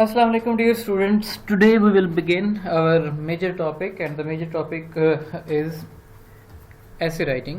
Assalamu alaikum dear students. Today we will begin our major topic, and the major topic is essay writing.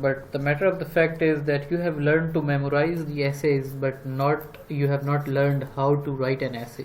But the matter of the fact is that you have learned to memorize the essays but you have not learned how to write an essay.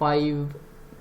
5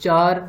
4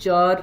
4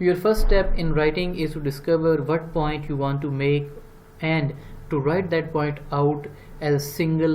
Your first step in writing is to discover what point you want to make and to write that point out as single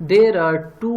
There are 2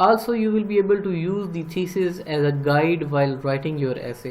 Also you will be able to use the thesis as a guide while writing your essay.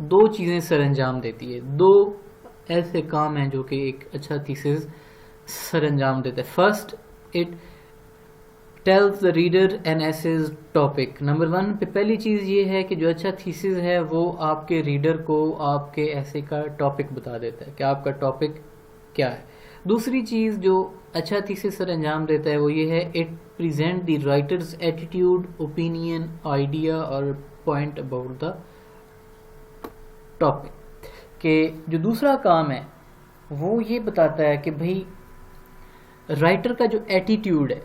دو چیزیں سر انجام دیتی ہے. دو ایسے کام ہیں جو کہ ایک اچھا تھیسس سر انجام دیتا ہے. First, it tells the reader an essay's topic. Number 1 پہ پہلی چیز یہ ہے کہ جو اچھا تھیسس ہے وہ آپ کے ریڈر کو آپ کے ایسے کا ٹاپک بتا دیتا ہے کہ آپ کا ٹاپک کیا ہے. دوسری چیز جو اچھا تھیسس سر انجام دیتا ہے وہ یہ ہے it present the writers attitude, opinion, idea اور پوائنٹ اباؤٹ دا ٹاپک. کہ جو دوسرا کام ہے وہ یہ بتاتا ہے کہ بھائی رائٹر کا جو ایٹیٹیوڈ ہے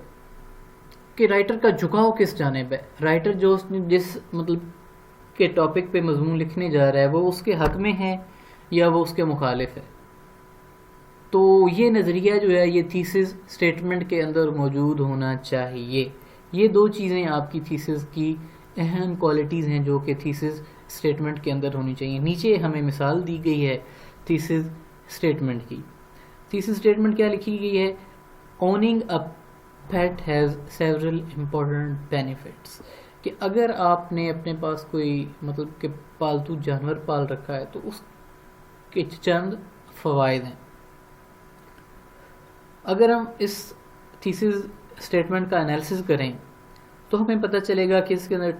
کہ رائٹر کا جھکاؤ کس جانب ہے. رائٹر جو جس مطلب کے ٹاپک پہ مضمون لکھنے جا رہا ہے وہ اس کے حق میں ہے یا وہ اس کے مخالف ہے. تو یہ نظریہ جو ہے یہ تھیسس سٹیٹمنٹ کے اندر موجود ہونا چاہیے. یہ دو چیزیں آپ کی تھیسس کی اہم کوالٹیز ہیں جو کہ تھیسس سٹیٹمنٹ کے اندر ہونی چاہیے. نیچے ہمیں مثال دی گئی ہے تھیسس سٹیٹمنٹ کی. تھیسس سٹیٹمنٹ کیا لکھی گئی ہے؟ Owning a pet has several important benefits. کہ اگر آپ نے اپنے پاس کوئی مطلب کہ پالتو جانور پال رکھا ہے تو اس کے چند فوائد ہیں. اگر ہم اس تھیسس سٹیٹمنٹ کا انالیسس کریں تو ہمیں پتہ چلے گا کہ اس کے اندر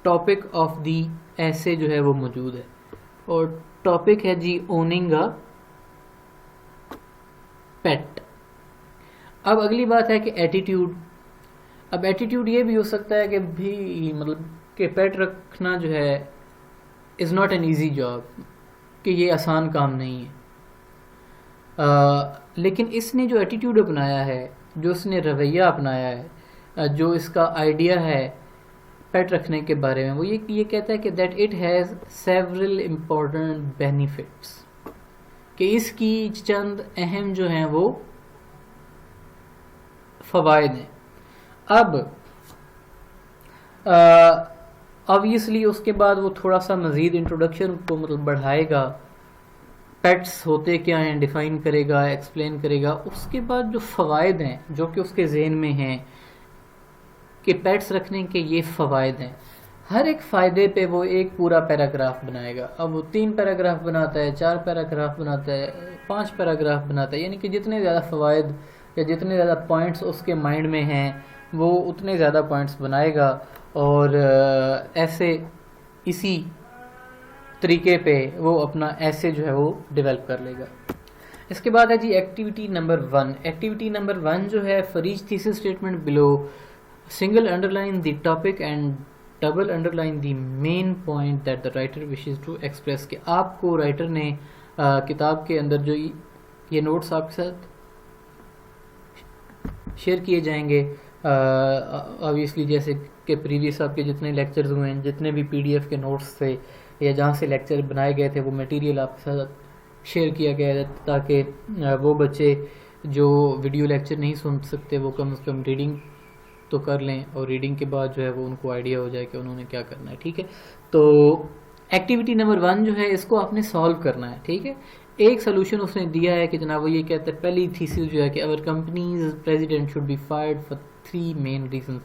ٹاپک آف دی ایسے جو ہے وہ موجود ہے اور ٹاپک ہے جی اوننگ اے پیٹ. اب اگلی بات ہے کہ ایٹیٹیوڈ. اب ایٹیٹیوڈ یہ بھی ہو سکتا ہے کہ بھی مطلب کہ پیٹ رکھنا جو ہے is not an easy job, کہ یہ آسان کام نہیں ہے. لیکن اس نے جو ایٹیٹیوڈ اپنایا ہے، جو اس نے رویہ اپنایا ہے، جو اس کا آئیڈیا ہے پیٹ رکھنے کے بارے میں، وہ یہ کہتا ہے کہ that it has several important benefits. کہ اس کی چند اہم جو ہیں وہ فوائد ہیں. اب obviously اس کے بعد وہ تھوڑا سا مزید انٹروڈکشن کو مطلب بڑھائے گا، پیٹس ہوتے کیا ہیں ڈیفائن کرے گا، ایکسپلین کرے گا. اس کے بعد جو فوائد ہیں جو کہ اس کے ذہن میں ہیں کہ پیٹس رکھنے کے یہ فوائد ہیں، ہر ایک فائدے پہ وہ ایک پورا پیراگراف بنائے گا. اب وہ 3 پیراگراف بناتا ہے، 4 پیراگراف بناتا ہے، 5 پیراگراف بناتا ہے، یعنی کہ جتنے زیادہ فوائد یا جتنے زیادہ پوائنٹس اس کے مائنڈ میں ہیں وہ اتنے زیادہ پوائنٹس بنائے گا اور ایسے اسی طریقے پہ وہ اپنا ایسے جو ہے وہ ڈیولپ کر لے گا. اس کے بعد ہے جی ایکٹیویٹی نمبر 1. ایکٹیویٹی نمبر 1 جو ہے for each thesis statement below single underline the topic and double underline the main point that the writer wishes to express. کہ آپ کو رائٹر نے کتاب کے اندر جو یہ نوٹس آپ کے ساتھ شیئر کیے جائیں گے obviously جیسے کہ پریویس آپ کے جتنے لیکچرز ہوئے ہیں، جتنے بھی PDF کے نوٹس تھے یا جہاں سے لیکچر بنائے گئے تھے وہ میٹیریل آپ کے ساتھ شیئر کیا گیا ہے تاکہ وہ بچے جو ویڈیو لیکچر نہیں سن سکتے وہ کم از کم ریڈنگ تو کر لیں اور ریڈنگ کے بعد جو ہے وہ ان کو آئیڈیا ہو جائے کہ انہوں نے کیا کرنا ہے. ٹھیک ہے، تو ایکٹیویٹی نمبر 1 جو ہے اس کو آپ نے سالو کرنا ہے. ٹھیک ہے، ایک سلوشن اس نے دیا ہے کہ جناب وہ یہ کہتا ہے پہلی تھیسس جو ہے کہ our company's president should be fired for 3 main reasons.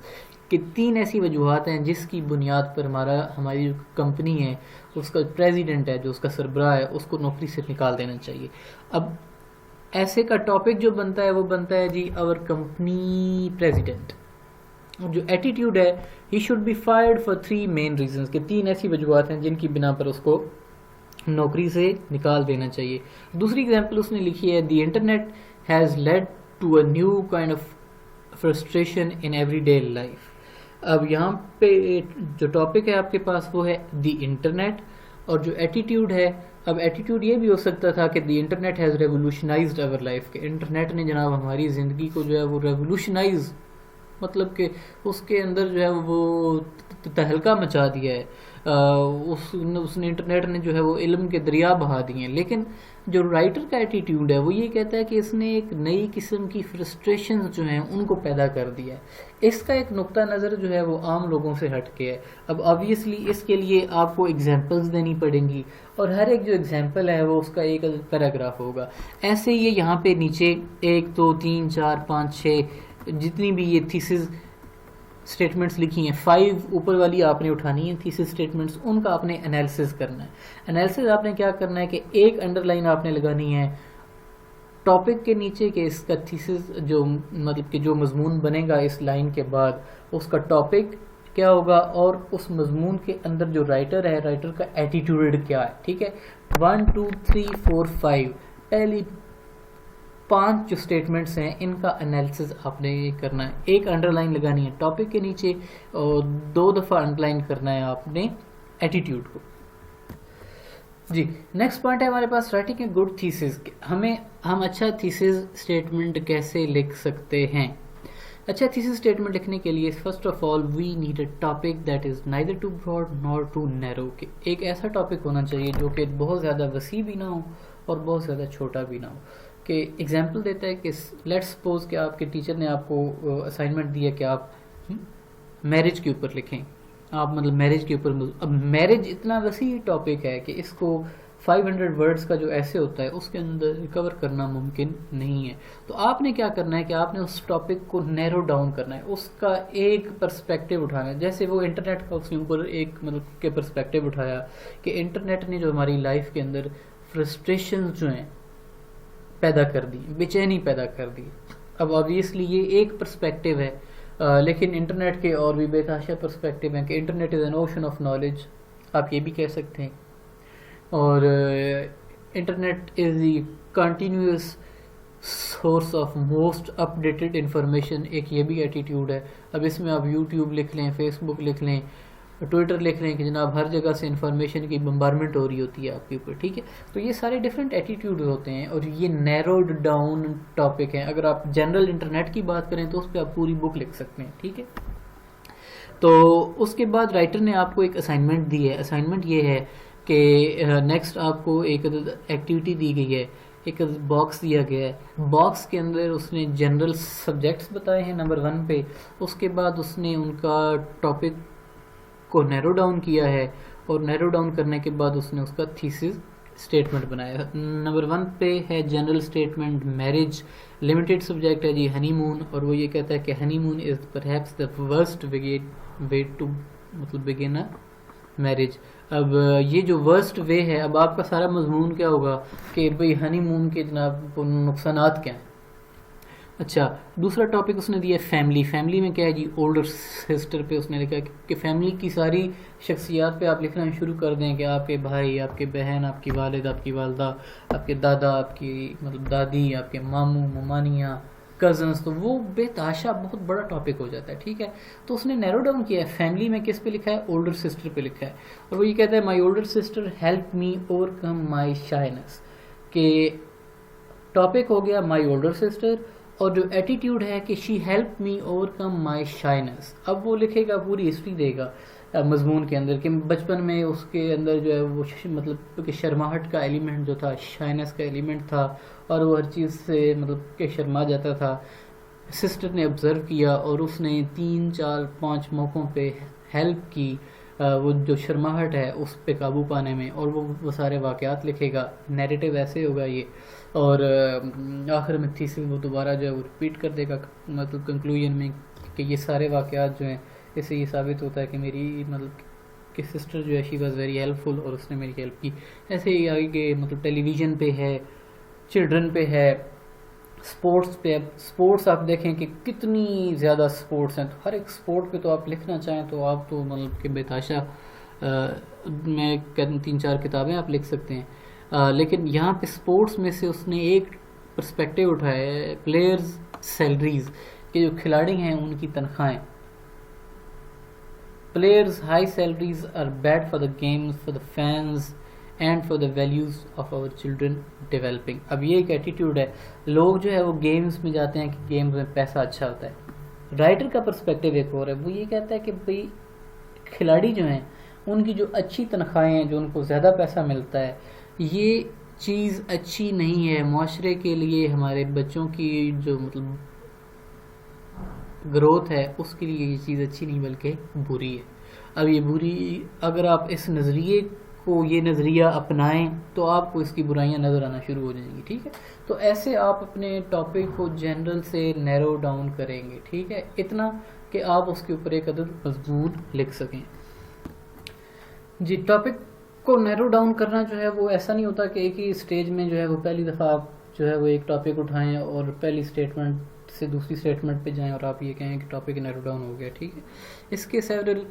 کہ 3 ایسی وجوہات ہیں جس کی بنیاد پر ہماری جو کمپنی ہے اس کا پریزیڈنٹ ہے، جو اس کا سربراہ ہے، اس کو نوکری سے نکال دینا چاہیے. اب ایسے کا ٹاپک جو بنتا ہے وہ بنتا ہے جی اور کمپنی پریزیڈنٹ. جو ایٹیٹیوڈ ہے he should be fired for 3 main reasons. کہ 3 ایسی وجوہات ہیں جن کی بنا پر اس کو نوکری سے نکال دینا چاہیے. دوسری ایگزامپل اس نے لکھی ہے the internet has led to a new kind of frustration in everyday life. اب یہاں پہ جو ٹاپک ہے آپ کے پاس وہ ہے دی انٹرنیٹ، اور جو ایٹیٹیوڈ ہے، اب ایٹیٹیوڈ یہ بھی ہو سکتا تھا کہ the internet has revolutionized our life. کہ انٹرنیٹ نے جناب ہماری زندگی کو جو ہے وہ ریولیوشنائز، مطلب کہ اس کے اندر جو ہے وہ تہلکہ مچا دیا ہے. اس نے انٹرنیٹ نے جو ہے وہ علم کے دریا بہا دیے ہیں. لیکن جو رائٹر کا ایٹیٹیوڈ ہے وہ یہ کہتا ہے کہ اس نے ایک نئی قسم کی فرسٹریشنز جو ہیں ان کو پیدا کر دیا ہے. اس کا ایک نقطہ نظر جو ہے وہ عام لوگوں سے ہٹ کے ہے. اب obviously اس کے لیے آپ کو ایگزامپلز دینی پڑیں گی اور ہر ایک جو ایگزامپل ہے وہ اس کا ایک پیراگراف ہوگا. ایسے یہ یہاں پہ نیچے 1 2 3 4 5 6 جتنی بھی یہ تھیسز اسٹیٹمنٹس لکھی ہیں 5 اوپر والی آپ نے اٹھانی ہے تھیسس اسٹیٹمنٹس، ان کا آپ نے انالیسس کرنا ہے. انالیسس آپ نے کیا کرنا ہے کہ ایک انڈر لائن آپ نے لگانی ہے ٹاپک کے نیچے کہ اس کا تھیسس جو مطلب کہ جو مضمون بنے گا اس لائن کے بعد اس کا ٹاپک کیا ہوگا اور اس مضمون کے اندر جو رائٹر ہے رائٹر کا ایٹیٹیوڈ کیا ہے. ٹھیک ہے 1 2 3 4 5 پہلی 5 جو اسٹیٹمنٹس ہیں ان کا انالیسس آپ نے کرنا ہے. ایک انڈر لائن لگانی ہے ٹاپک کے نیچے اور 2 دفعہ انڈر لائن کرنا ہے آپ نے ایٹیٹیوڈ کو. جی نیکسٹ پوائنٹ ہے ہمارے پاس رائٹنگ اے گڈ تھیسس. ہم اچھا تھیسس اسٹیٹمنٹ کیسے لکھ سکتے ہیں. اچھا تھیسس اسٹیٹمنٹ لکھنے کے لیے first of all we need a topic that is neither too broad nor too narrow. کہ ایک ایسا ٹاپک ہونا چاہیے جو کہ بہت زیادہ وسیع بھی نہ ہو اور بہت زیادہ چھوٹا بھی نہ ہو. کہ ایگزامپل دیتا ہے کہ لیٹ سپوز کہ آپ کے ٹیچر نے آپ کو اسائنمنٹ دیا کہ آپ میرج کے اوپر لکھیں. آپ مطلب میرج کے اوپر اب میرج اتنا وسیع ٹاپک ہے کہ اس کو 500 ورڈز کا جو ایسے ہوتا ہے اس کے اندر ریکور کرنا ممکن نہیں ہے. تو آپ نے کیا کرنا ہے کہ آپ نے اس ٹاپک کو نیرو ڈاؤن کرنا ہے, اس کا ایک پرسپیکٹیو اٹھانا ہے. جیسے وہ انٹرنیٹ کا اس کے اوپر ایک مطلب کے پرسپیکٹیو اٹھایا کہ انٹرنیٹ نے جو ہماری لائف کے اندر فرسٹریشنز جو ہیں پیدا کر دی, بے چینی پیدا کر دی. اب آبویسلی یہ ایک پرسپیکٹیو ہے, لیکن انٹرنیٹ کے اور بھی بے تحاشا پرسپیکٹیو ہیں کہ internet is an ocean of knowledge, آپ یہ بھی کہہ سکتے ہیں. اور internet is the continuous source of most up dated information, ایک یہ بھی ایٹیٹیوڈ ہے. اب اس میں آپ یوٹیوب لکھ لیں, فیس بک لکھ لیں, ٹویٹر لکھ لیں کہ جناب ہر جگہ سے انفارمیشن کی بمبارمنٹ ہو رہی ہوتی ہے آپ کے اوپر. ٹھیک ہے, تو یہ سارے ڈفرینٹ ایٹیٹیوڈ ہوتے ہیں اور یہ نیروڈ ڈاؤن ٹاپک ہیں. اگر آپ جنرل انٹرنیٹ کی بات کریں تو اس پہ آپ پوری بک لکھ سکتے ہیں. ٹھیک ہے, تو اس کے بعد رائٹر نے آپ کو ایک اسائنمنٹ دی ہے. اسائنمنٹ یہ ہے کہ نیکسٹ آپ کو ایک ایکٹیویٹی دی گئی ہے, ایک باکس دیا گیا ہے. باکس کے اندر اس نے جنرل سبجیکٹس بتائے ہیں نمبر 1 پہ. اس کے بعد اس نے ان کا ٹاپک کو نیرو ڈاؤن کیا ہے اور نیرو ڈاؤن کرنے کے بعد اس نے اس کا تھیسس اسٹیٹمنٹ بنایا. نمبر 1 پہ ہے general statement marriage, limited subject ہے جی ہنی مون, اور وہ یہ کہتا ہے کہ honeymoon is perhaps the worst way to مطلب بگن اے میرج. اب یہ جو ورسٹ وے ہے, اب آپ کا سارا مضمون کیا ہوگا کہ بھئی ہنی مون کے جناب نقصانات کیا ہیں. اچھا دوسرا ٹاپک اس نے دیا ہے فیملی. فیملی میں کیا ہے جی اولڈر سسٹر پہ اس نے لکھا کہ فیملی کی ساری شخصیات پہ آپ لکھنا شروع کر دیں کہ آپ کے بھائی, آپ کے بہن, آپ کی والد, آپ کی والدہ, آپ کے دادا, آپ کی مطلب دادی, آپ کے ماموں ممانیاں, کزنس. تو وہ بے تحاشا بہت بڑا ٹاپک ہو جاتا ہے. ٹھیک ہے, تو اس نے نیرو ڈاؤن کیا ہے. فیملی میں کس پہ لکھا ہے, اولڈر سسٹر پہ لکھا ہے, اور وہ یہ کہتا ہے my older sister help me overcome my shyness. کہ ٹاپک ہو گیا مائی اولڈر سسٹر, اور جو ایٹیٹیوڈ ہے کہ she help me overcome my shyness. اب وہ لکھے گا, پوری ہسٹری دے گا مضمون کے اندر کہ بچپن میں اس کے اندر جو ہے وہ مطلب کہ شرماہٹ کا ایلیمنٹ جو تھا, شائنس کا ایلیمنٹ تھا, اور وہ ہر چیز سے مطلب کہ شرما جاتا تھا. سسٹر نے آبزرو کیا اور اس نے 3 4 5 موقعوں پہ ہیلپ کی وہ جو شرماہٹ ہے اس پہ قابو پانے میں, اور وہ سارے واقعات لکھے گا. نیریٹو ایسے ہوگا یہ, اور آخر میں تھیسس وہ دوبارہ جو ہے وہ ریپیٹ کر دے گا مطلب کنکلوژن میں کہ یہ سارے واقعات جو ہیں اس سے یہ ثابت ہوتا ہے کہ میری مطلب کہ سسٹر جو ہے شی واز ویری ہیلپ فل اور اس نے میری ہیلپ کی. ایسے ہی آگے کہ مطلب ٹیلی ویژن پہ ہے, چلڈرن پہ ہے, اسپورٹس پہ. اسپورٹس آپ دیکھیں کہ کتنی زیادہ اسپورٹس ہیں, تو ہر ایک اسپورٹ پہ تو آپ لکھنا چاہیں تو آپ تو مطلب کہ بے تحاشا میں 3 4 کتابیں آپ لکھ سکتے ہیں. لیکن یہاں پہ اسپورٹس میں سے اس نے ایک پرسپیکٹیو اٹھایا ہے پلیئرز سیلریز, کہ جو کھلاڑی ہیں ان کی تنخواہیں. Players high salaries are bad for the games, for the fans and for the values of our children developing. اب یہ ایک ایٹیٹیوڈ ہے, لوگ جو ہے وہ گیمز میں جاتے ہیں کہ گیمز میں پیسہ اچھا ہوتا ہے. رائٹر کا پرسپیکٹیو ایک اور ہے, وہ یہ کہتا ہے کہ بھئی کھلاڑی جو ہیں ان کی جو اچھی تنخواہیں ہیں, جو ان کو زیادہ پیسہ ملتا ہے, یہ چیز اچھی نہیں ہے معاشرے کے لیے. ہمارے بچوں کی جو مطلب گروتھ ہے اس کے لیے یہ چیز اچھی نہیں بلکہ بری ہے. اب یہ بری, اگر آپ اس نظریے کو یہ نظریہ اپنائیں تو آپ کو اس کی برائیاں نظر آنا شروع ہو جائیں گی. ٹھیک ہے, تو ایسے آپ اپنے ٹاپک کو جنرل سے نیرو ڈاؤن کریں گے. ٹھیک ہے, اتنا کہ آپ اس کے اوپر ایک عدد مضمون لکھ سکیں. جی ٹاپک کو نیرو ڈاؤن کرنا جو ہے وہ ایسا نہیں ہوتا کہ ایک ہی اسٹیج میں جو ہے وہ پہلی دفعہ آپ جو ہے وہ ایک ٹاپک اٹھائیں اور پہلی اسٹیٹمنٹ سے دوسری اسٹیٹمنٹ پہ جائیں اور آپ یہ کہیں کہ ٹاپک نیرو ڈاؤن ہو گیا. ٹھیک ہے, اس کے سیورل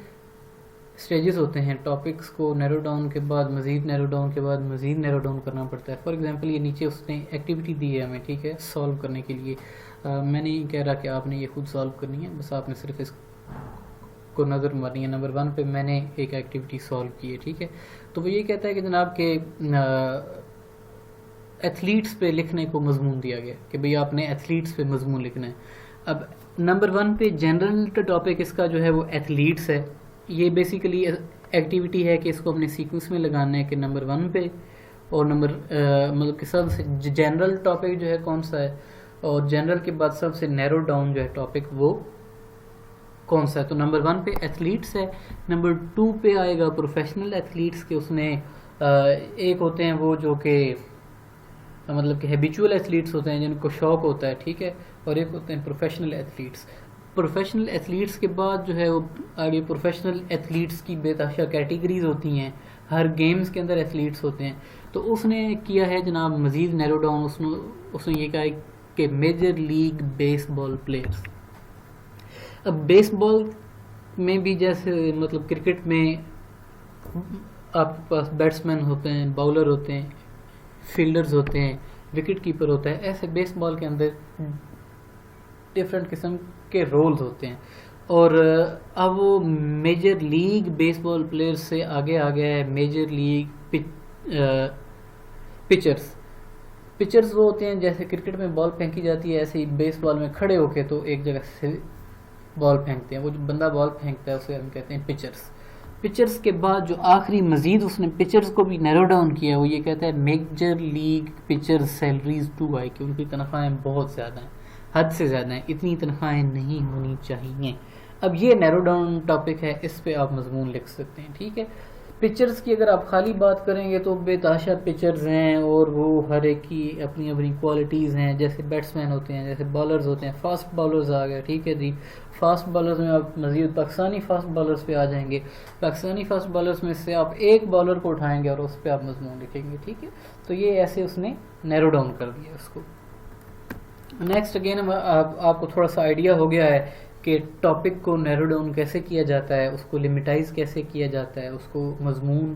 اسٹیجز ہوتے ہیں. ٹاپکس کو نیرو ڈاؤن کے بعد مزید نیرو ڈاؤن کے بعد مزید نیرو ڈاؤن کرنا پڑتا ہے. فار ایگزامپل یہ نیچے اس نے ایکٹیویٹی دی ہے ہمیں, ٹھیک ہے, سالو کرنے کے لیے. میں نہیں کہہ رہا کہ آپ نے یہ خود سالو کرنی ہے, بس آپ نے صرف اس کو نظر مارنی ہے. نمبر 1 پہ میں نے ایک ایکٹیویٹی سالو کی ہے. ٹھیک ہے, تو وہ یہ کہتا ہے کہ جناب کہ ایتھلیٹس پہ لکھنے کو مضمون دیا گیا کہ بھئی آپ نے ایتھلیٹس پہ مضمون لکھنا ہے. اب نمبر 1 پہ جنرل ٹاپک اس کا جو ہے وہ ایتھلیٹس ہے. یہ بیسیکلی ایکٹیویٹی ہے کہ اس کو اپنے سیکوینس میں لگانا ہے کہ نمبر 1 پہ اور مطلب کہ سب سے جنرل ٹاپک جو ہے کون سا ہے, اور جنرل کے بعد سب سے نیرو ڈاؤن جو ہے ٹاپک وہ کون سا ہے. تو نمبر 1 پہ ایتھلیٹس ہے. نمبر 2 پہ آئے گا پروفیشنل ایتھلیٹس کے. اس نے ایک ہوتے ہیں وہ جو کہ مطلب کہ ہیبیچول ایتھلیٹس ہوتے ہیں جن کو شوق ہوتا ہے, ٹھیک ہے, اور ایک ہوتے ہیں پروفیشنل ایتھلیٹس. پروفیشنل ایتھلیٹس کے بعد جو ہے وہ آگے پروفیشنل ایتھلیٹس کی بے تحاشا کیٹیگریز ہوتی ہیں, ہر گیمز کے اندر ایتھلیٹس ہوتے ہیں. تو اس نے کیا ہے جناب مزید نیرو ڈاؤن. اس نے یہ کہا ہے کہ میجر لیگ بیس بال پلیئرس. اب بیس بال میں بھی جیسے مطلب کرکٹ میں آپ کے پاس بیٹسمین ہوتے ہیں, باؤلر ہوتے ہیں, فیلڈرز ہوتے ہیں, وکٹ کیپر ہوتا ہے, ایسے بیس بال کے اندر ڈفرینٹ قسم کے رولز ہوتے ہیں. اور اب وہ میجر لیگ بیس بال پلیئر سے آگے آ گیا ہے میجر لیگ پچرز. پچرز وہ ہوتے ہیں جیسے کرکٹ میں بال پھینکی جاتی ہے ایسے ہی بیس بال میں کھڑے ہو کے تو ایک جگہ سے بال پھینکتے ہیں. وہ جو بندہ بال پھینکتا ہے اسے ہم کہتے ہیں پچرز. پچرز کے بعد جو آخری مزید اس نے پچرز کو بھی نیرو ڈاؤن کیا وہ یہ کہتا ہے major league pitchers salaries too high, کہ ان کی تنخواہیں بہت زیادہ ہیں, حد سے زیادہ ہیں, اتنی تنخواہیں نہیں ہونی چاہیے. اب یہ نیرو ڈاؤن ٹاپک ہے, اس پہ آپ مضمون لکھ سکتے ہیں. ٹھیک ہے, پچرز کی اگر آپ خالی بات کریں گے تو بے تحاشا پچرز ہیں اور وہ ہر ایک کی اپنی اپنی کوالٹیز ہیں. جیسے بیٹسمین ہوتے ہیں, جیسے بالرز ہوتے ہیں, فاسٹ بالرز آ گئے. ٹھیک ہے جی, فاسٹ بالرز میں آپ مزید پاکستانی فاسٹ بالرز پہ آ جائیں گے. پاکستانی فاسٹ بالرز میں سے آپ ایک بالر کو اٹھائیں گے اور اس پہ آپ مضمون لکھیں گے. ٹھیک ہے, تو یہ ایسے اس نے نیرو ڈاؤن کر دیا اس کو. نیکسٹ اگین آپ کو تھوڑا سا آئیڈیا ہو گیا ہے کہ ٹاپک کو نیرو ڈاؤن کیسے کیا جاتا ہے, اس کو لمیٹائز کیسے کیا جاتا ہے, اس کو مضمون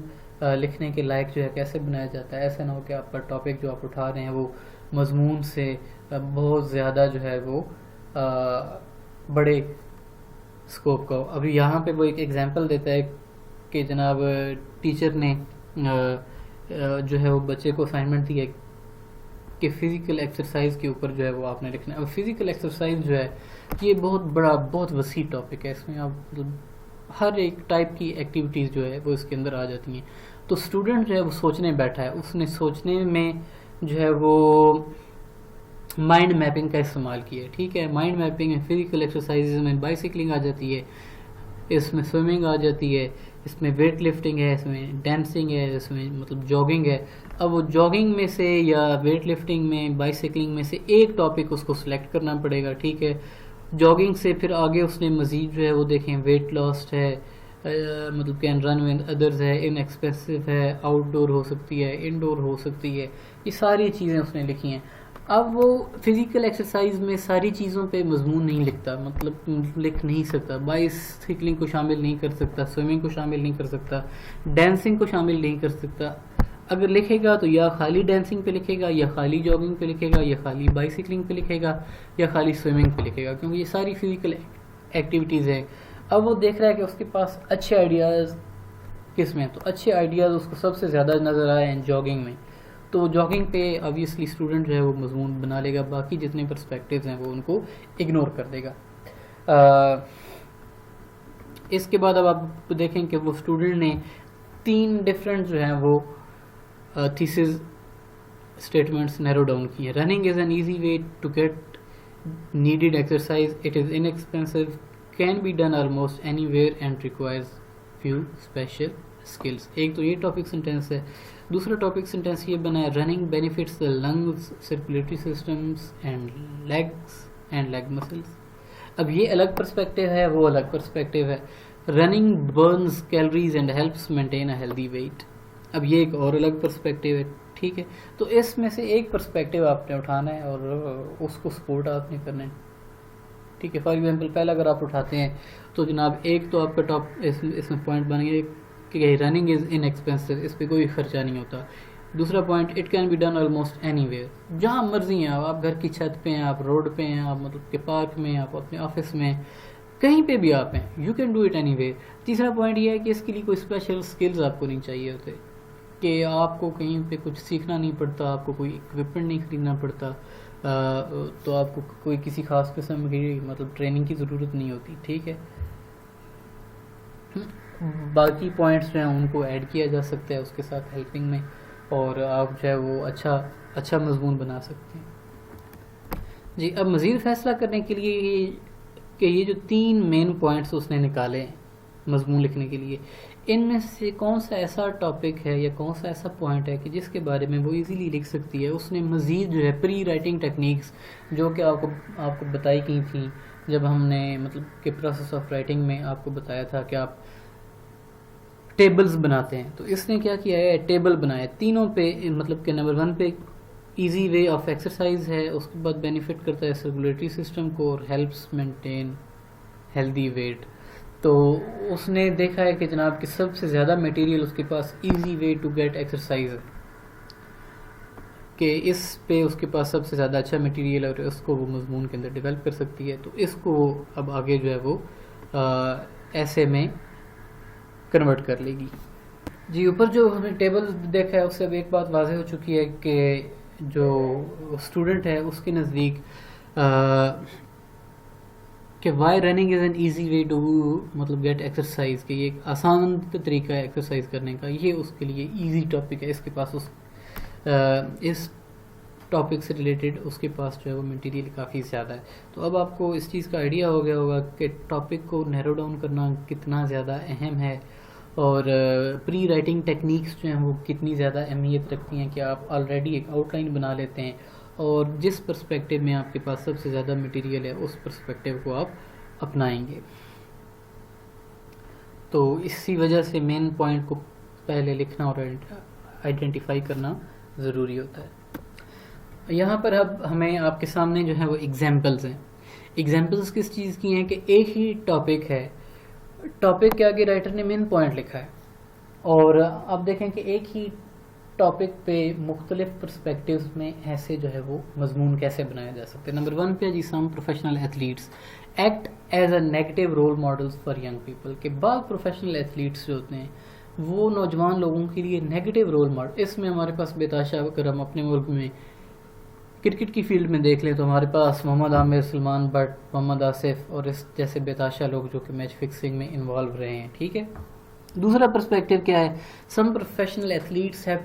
لکھنے کے لائق جو ہے کیسے بنایا جاتا ہے. ایسا نہ ہو کہ آپ کا ٹاپک جو آپ اٹھا رہے ہیں وہ مضمون سے بہت زیادہ جو ہے وہ بڑے اسکوپ کا ہو. ابھی یہاں پہ وہ ایک ایگزامپل دیتا ہے کہ جناب ٹیچر نے جو ہے وہ بچے کو اسائنمنٹ دی ہے کہ فزیکل ایکسرسائز کے اوپر جو ہے وہ آپ نے لکھنا ہے. اور فزیکل ایکسرسائز جو ہے یہ بہت بڑا بہت وسیع ٹاپک ہے. اس میں آپ ہر ایک ٹائپ کی ایکٹیویٹیز جو ہے وہ اس کے اندر آ جاتی ہیں. تو اسٹوڈنٹ جو ہے وہ سوچنے بیٹھا ہے, اس نے سوچنے میں جو ہے وہ مائنڈ میپنگ کا استعمال کیا ہے. ٹھیک ہے, مائنڈ میپنگ میں فزیکل ایکسرسائز میں بائیسیکلنگ آ جاتی ہے, اس میں سوئمنگ آ جاتی ہے, اس میں ویٹ لفٹنگ ہے, اس میں ڈانسنگ ہے, اس میں مطلب جاگنگ ہے. اب وہ جاگنگ میں سے یا ویٹ لفٹنگ میں بائیسیکلنگ میں سے ایک ٹاپک اس کو سلیکٹ کرنا پڑے گا. ٹھیک ہے, جاگنگ سے پھر آگے اس نے مزید جو ہے وہ دیکھیں ویٹ لاسٹ ہے, مطلب کین رن ود ادرز ہے, ان ایکسپینسو ہے, آؤٹ ڈور ہو سکتی ہے, انڈور ہو سکتی ہے, یہ ساری چیزیں اس نے لکھی ہیں. اب وہ فزیکل ایکسرسائز میں ساری چیزوں پہ مضمون نہیں لکھتا, مطلب لکھ نہیں سکتا, بائیسیکلنگ کو شامل نہیں کر سکتا, سوئمنگ کو شامل نہیں کر سکتا, ڈانسنگ کو شامل نہیں کر سکتا. اگر لکھے گا تو یا خالی ڈانسنگ پہ لکھے گا, یا خالی جاگنگ پہ لکھے گا, یا خالی بائیسیکلنگ پہ لکھے گا, یا خالی سوئمنگ پہ لکھے گا, کیونکہ یہ ساری فزیکل ایکٹیویٹیز ہیں. اب وہ دیکھ رہا ہے کہ اس کے پاس اچھے آئیڈیاز کس میں ہیں, تو اچھے آئیڈیاز اس کو سب سے زیادہ نظر آئے ہیں جاگنگ میں. تو جاگنگ پہ آبویسلی اسٹوڈنٹ جو ہے وہ مضمون بنا لے گا, باقی جتنے پرسپیکٹیوز ہیں وہ ان کو اگنور کر دے گا. اس کے بعد اب آپ دیکھیں کہ وہ اسٹوڈنٹ نے 3 ڈفرینٹ جو ہیں وہ تھیسز اسٹیٹمنٹس نیرو ڈاؤن کی ہیں. Running is an easy way to get needed exercise, it is inexpensive, can be done almost anywhere and requires few special skills. ایک تو یہ ٹاپک سینٹینس ہے. دوسرا ٹاپک سینٹینس یہ بنا ہے running benefits the lungs, circulatory systems and league muscles. اب یہ الگ پرسپیکٹیو ہے، وہ الگ پرسپیکٹیو ہے. Running burns calories and helps maintain a healthy weight. اب یہ ایک اور الگ پرسپیکٹیو ہے. ٹھیک ہے، تو اس میں سے ایک پرسپیکٹیو آپ نے اٹھانا ہے اور اس کو سپورٹ آپ نے کرنا ہے. ٹھیک ہے، فار ایگزامپل پہلا اگر آپ اٹھاتے ہیں تو جناب ایک تو آپ کا ٹاپ اس میں پوائنٹ بن گیا کہ رننگ از ان ایکسپینسو، اس پہ کوئی خرچہ نہیں ہوتا. دوسرا point, it can be done almost anywhere, جہاں مرضی ہیں آپ گھر کی چھت پہ ہیں، آپ روڈ پہ ہیں، آپ مطلب کہ پارک میں ہیں، آپ اپنے آفس میں، کہیں پہ بھی آپ ہیں، you can do it any where. تیسرا پوائنٹ یہ ہے کہ اس کے لیے کوئی اسپیشل اسکلز آپ کو نہیں چاہیے ہوتے، کہ آپ کو کہیں پہ کچھ سیکھنا نہیں پڑتا، آپ کو کوئی اکوپمنٹ نہیں خریدنا پڑتا، تو آپ کو کوئی کسی خاص قسم کی مطلب ٹریننگ کی ضرورت نہیں ہوتی. ٹھیک ہے، باقی پوائنٹس جو ہیں ان کو ایڈ کیا جا سکتا ہے اس کے ساتھ ہیلپنگ میں، اور آپ جو ہے وہ اچھا مضمون بنا سکتے ہیں. جی، اب مزید فیصلہ کرنے کے لیے کہ یہ جو 3 مین پوائنٹس اس نے نکالے ہیں مضمون لکھنے کے لیے، ان میں سے کون سا ایسا ٹاپک ہے یا کون سا ایسا پوائنٹ ہے کہ جس کے بارے میں وہ ایزیلی لکھ سکتی ہے. اس نے مزید جو ہے پری رائٹنگ ٹیکنیکس جو کہ آپ کو بتائی گئی تھیں جب ہم نے مطلب کہ پروسیس آف رائٹنگ میں آپ کو بتایا تھا کہ آپ ٹیبلز بناتے ہیں، تو اس نے کیا کیا ہے، ٹیبل بنائے تینوں پہ. مطلب کہ نمبر 1 پہ ایزی وے آف ایکسرسائز ہے، اس کے بعد بینیفٹ کرتا ہے سرکولیٹری سسٹم کو، اور ہیلپس مینٹین ہیلدی ویٹ. تو اس نے دیکھا ہے کہ جناب کہ سب سے زیادہ میٹیریل اس کے پاس easy way to get exercise ہے، کہ اس پہ اس کے پاس سب سے زیادہ اچھا میٹیریل ہے اور اس کو وہ مضمون کے اندر ڈیولپ کر سکتی ہے. تو اس کو اب آگے جو ہے وہ ایسے میں کنورٹ کر لے گی. جی، اوپر جو ہم نے ٹیبل دیکھا ہے اس سے اب ایک بات واضح ہو چکی ہے کہ جو اسٹوڈنٹ ہے اس کے نزدیک کہ why running is an easy way to مطلب گیٹ ایکسرسائز، کہ یہ ایک آسان طریقہ ہے ایکسرسائز کرنے کا، یہ اس کے لیے ایزی ٹاپک ہے. اس کے پاس اس ٹاپک سے ریلیٹڈ اس کے پاس جو ہے وہ مٹیریل کافی زیادہ ہے. تو اب آپ کو اس چیز کا آئیڈیا ہو گیا ہوگا کہ ٹاپک کو نیرو ڈاؤن کرنا کتنا زیادہ اہم ہے، اور پری رائٹنگ ٹیکنیکس جو ہیں وہ کتنی زیادہ اہمیت رکھتی ہیں، کہ آپ آلریڈی ایک آؤٹ لائن بنا لیتے ہیں اور جس پرسپیکٹیو میں آپ کے پاس سب سے زیادہ مٹیریل ہے اس پرسپیکٹیو کو آپ اپنائیں گے. تو اسی وجہ سے مین پوائنٹ کو پہلے لکھنا اور آئیڈینٹیفائی کرنا ضروری ہوتا ہے. یہاں پر اب ہمیں آپ کے سامنے جو ہے وہ ایگزامپلز ہیں. ایگزامپلز کس چیز کی ہیں، کہ ایک ہی ٹاپک ہے، ٹاپک کے آگے رائٹر نے مین پوائنٹ لکھا ہے، اور اب دیکھیں کہ ایک ہی ٹاپک پہ مختلف پرسپیکٹیوز میں ایسے جو ہے وہ مضمون کیسے بنایا جا سکتے ہیں. نمبر 1 پہ جی، some professional athletes act as a negative role models for young people, کہ بعض پروفیشنل ایتھلیٹس جو ہوتے ہیں وہ نوجوان لوگوں کے لیے نیگیٹو رول ماڈل. اس میں ہمارے پاس بتاشا، اگر ہم اپنے ملک میں کرکٹ کی فیلڈ میں دیکھ لیں تو ہمارے پاس محمد عامر، سلمان بٹ، محمد آصف اور اس جیسے بتاشا لوگ جو کہ میچ فکسنگ میں انوالو رہے ہیں. ٹھیک ہے، دوسرا پرسپیکٹیو کیا ہے، سم professional athletes have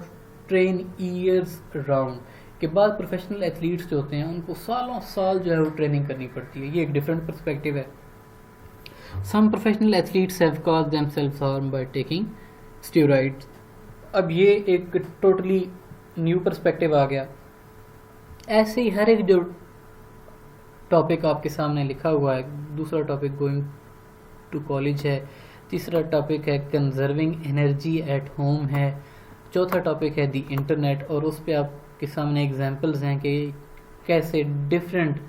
train years round, کہ بعض پروفیشنل ایتھلیٹس جو ہوتے ہیں ان کو سالوں سال جو ہے وہ ٹریننگ کرنی پڑتی ہے. یہ ایک ڈفرینٹ پرسپیکٹیو ہے. سم professional athletes have cause them self harm by taking steroids. اب یہ ایک ٹوٹلی نیو پرسپیکٹیو آ گیا. ایسے ہی ہر ایک جو ٹاپک آپ کے سامنے لکھا ہوا ہے، دوسرا ٹاپک گوئنگ ٹو کالج ہے، تیسرا ٹاپک ہے کنزرونگ انرجی ایٹ ہوم ہے، چوتھا ٹاپک ہے دی انٹرنیٹ، اور اس پہ آپ کے سامنے ایگزامپلز ہیں کہ کیسے ڈفرینٹ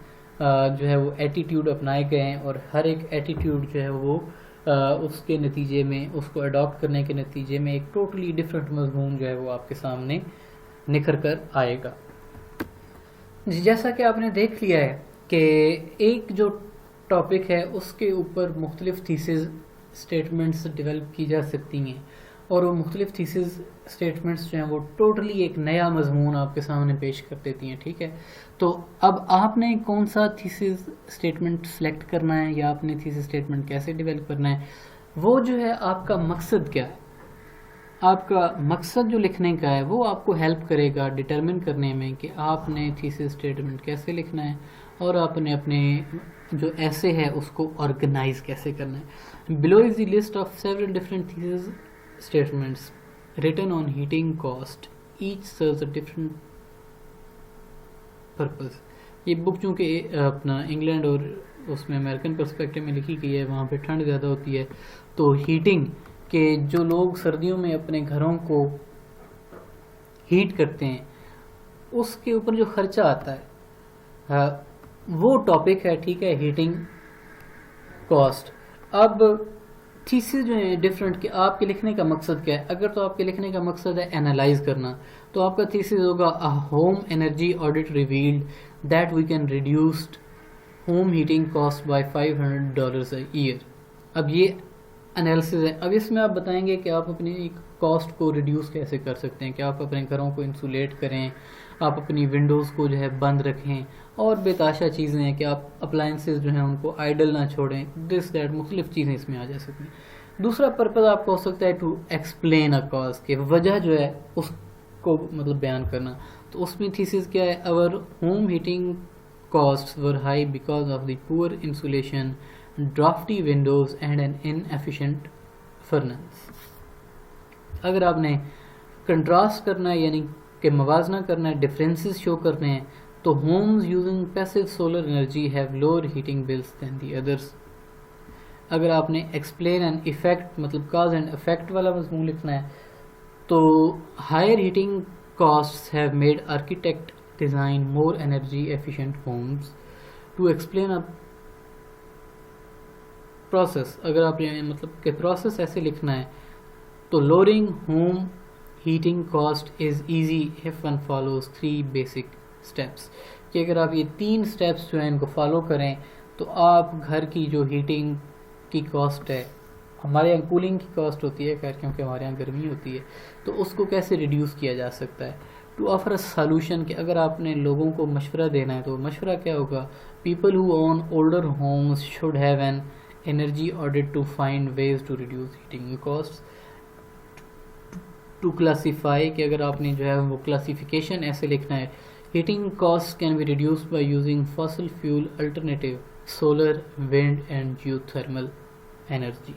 جو ہے وہ ایٹیٹیوڈ اپنائے گئے ہیں، اور ہر ایک ایٹیٹیوڈ جو ہے وہ اس کے نتیجے میں، اس کو اڈاپٹ کرنے کے نتیجے میں ایک ٹوٹلی ڈفرینٹ مضمون جو ہے وہ آپ کے سامنے نکھر کر آئے گا. جی، جیسا کہ آپ نے دیکھ لیا ہے کہ ایک جو ٹاپک ہے اس کے اوپر مختلف تھیسز اسٹیٹمنٹس ڈیولپ کی جا سکتی ہیں، اور وہ مختلف تھیسز اسٹیٹمنٹس جو ہیں وہ ٹوٹلی ایک نیا مضمون آپ کے سامنے پیش کر دیتی ہیں. ٹھیک ہے، تو اب آپ نے کون سا تھیسز اسٹیٹمنٹ سلیکٹ کرنا ہے یا آپ نے تھیسز اسٹیٹمنٹ کیسے ڈیولپ کرنا ہے، وہ جو ہے آپ کا مقصد کیا ہے. آپ کا مقصد جو لکھنے کا ہے وہ آپ کو ہیلپ کرے گا ڈٹرمن کرنے میں کہ آپ نے تھیسز اسٹیٹمنٹ کیسے لکھنا ہے، اور آپ نے اپنے جو ایسے ہے اس کو آرگنائز کیسے کرنا ہے. Below is the list of several different thesis statements written on heating cost, each serves a different purpose. یہ بک چونکہ اپنا انگلینڈ اور اس میں امریکن پرسپیکٹو میں لکھی گئی ہے، وہاں پہ ٹھنڈ زیادہ ہوتی ہے، تو ہیٹنگ کہ جو لوگ سردیوں میں اپنے گھروں کو ہیٹ کرتے ہیں اس کے اوپر جو خرچہ آتا ہے وہ ٹاپک ہے، ٹھیک ہے، ہیٹنگ کاسٹ. اب تھیسز جو ہیں ڈفرینٹ کہ آپ کے لکھنے کا مقصد کیا ہے. اگر تو آپ کے لکھنے کا مقصد ہے انالائز کرنا تو آپ کا تھیسز ہوگا home energy audit revealed that we can reduced home heating cost by $500 a year. اب یہ انالیسز ہے. اب اس میں آپ بتائیں گے کہ آپ اپنی کاسٹ کو ریڈیوس کیسے کر سکتے ہیں، کہ آپ اپنے گھروں کو انسولیٹ کریں، آپ اپنی ونڈوز کو جو ہے بند رکھیں، اور بے تحاشا چیزیں ہیں کہ آپ اپلائنسز جو ہیں ان کو آئیڈل نہ چھوڑیں، دس دیٹ مختلف چیزیں اس میں آ جا سکتی ہیں. دوسرا پرپز آپ کا ہو سکتا ہے ٹو ایکسپلین اے کاز، کہ وجہ جو ہے اس کو مطلب بیان کرنا. تو اس میں تھیسز کیا ہے، اور home heating costs were high because of the poor insulation, drafty windows and an inefficient furnace. اگر آپ نے کنٹراسٹ کرنا ہے یعنی کہ موازنہ کرنا ہے، ڈفرینسز شو کرنے ہیں، تو homes using passive solar energy have lower heating bills than the others. اگر آپ نے explain and effect مطلب cause and effect والا مضمون لکھنا ہے تو higher heating costs have made architect design more energy efficient homes. To explain a process، اگر آپ نے مطلب کہ پروسیس ایسے لکھنا ہے تو lowering home heating cost is easy if one follows 3 basic steps، کہ اگر آپ یہ 3 steps جو ہیں ان کو فالو کریں تو آپ گھر کی جو ہیٹنگ کی کاسٹ ہے، ہمارے یہاں کولنگ کی کاسٹ ہوتی ہے خیر کیونکہ ہمارے یہاں گرمی ہوتی ہے، تو اس کو کیسے ریڈیوس کیا جا سکتا ہے. ٹو آفر اے سالوشن، کہ اگر آپ نے لوگوں کو مشورہ دینا ہے تو مشورہ کیا ہوگا، people who own older homes should have an energy audit to find ways to reduce heating cost. To classify, کہ اگر آپ نے جو ہے وہ کلاسیفیکیشن ایسے لکھنا ہے، heating cost can be reduce by using fossil fuel alternative solar wind and geothermal energy.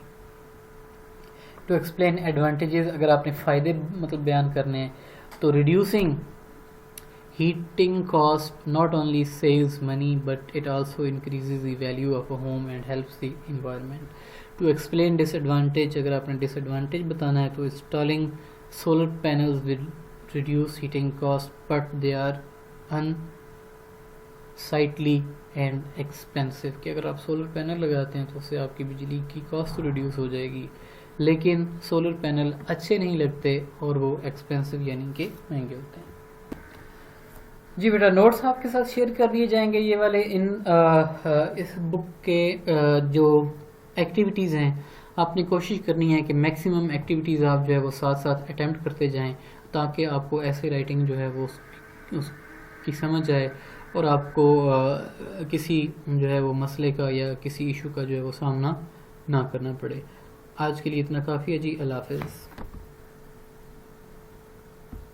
To explain advantages, اگر آپ نے فائدے مطلب بیان کرنے ہیں تو reducing heating cost not only saves money but it also increases the value of a home and helps the environment. To explain disadvantage, اگر آپ نے ڈس ایڈوانٹیج بتانا ہے تو installing solar panels will reduce heating cost but they are unsightly and expensive, کہ اگر آپ solar panel لگاتے ہیں تو اس سے آپ کی بجلی کی کاسٹ ریڈیوس ہو جائے گی، لیکن سولر پینل اچھے نہیں لگتے اور وہ ایکسپینسو یعنی کہ مہنگے ہوتے ہیں. جی بیٹا، نوٹس آپ کے ساتھ شیئر کر دیے جائیں گے یہ والے. اس بک کے جو ایکٹیویٹیز ہیں آپ نے کوشش کرنی ہے کہ میکسیمم ایکٹیویٹیز آپ جو ہے وہ ساتھ ساتھ اٹیمپٹ کرتے جائیں تاکہ آپ کو ایسے رائٹنگ جو ہے وہ اس کی سمجھ آئے اور آپ کو کسی جو ہے وہ مسئلے کا یا کسی ایشو کا جو ہے وہ سامنا نہ کرنا پڑے. آج کے لیے اتنا کافی ہے جی، اللہ حافظ.